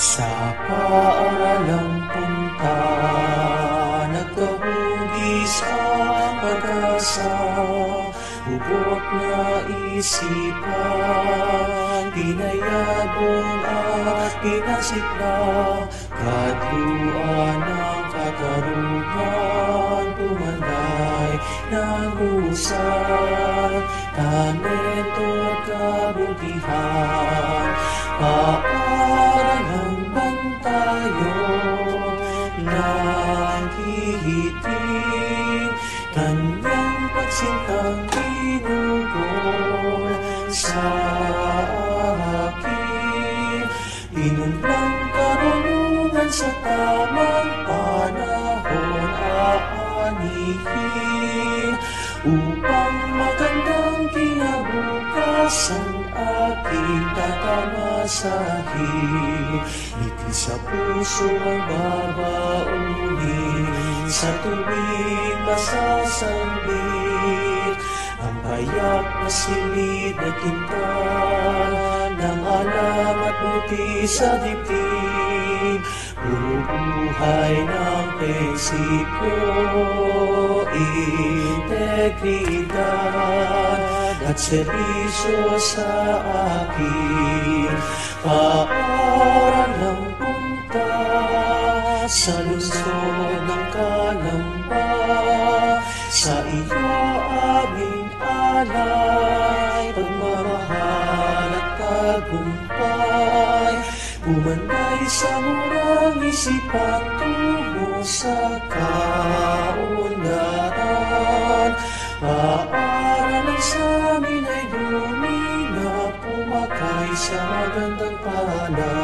Sa paaralang punta, nagkahugis ang pag-asa, bubok na isipan, pinayabong at pinasikla, kadluan ng katarungan, pumanday ng husay, talento at kabutihan, paaralang bantayan, nanghihiting, kanyang pagsintang tinugol sa akin. Pinunlang karunungan sa tamang panahon aanihin, upang magandang kinabukasan aking tatamasahin. Ngiti sa puso ang babaunin, sa tuwing masasambit, ang payak na silid na kintan ng alam at buti sa dibdib. Puro buhay ng prinsipyo, integridad at serbisyo sa akin. Paaralang punta sa lungsod ng Kalamba, sa iyo aming alay, pagmamahal at tagumpay, pumanday sa murang isipan tungo sa kaunlaran. Paaralan sa amin ay lumina, pumakay sa magandang pala.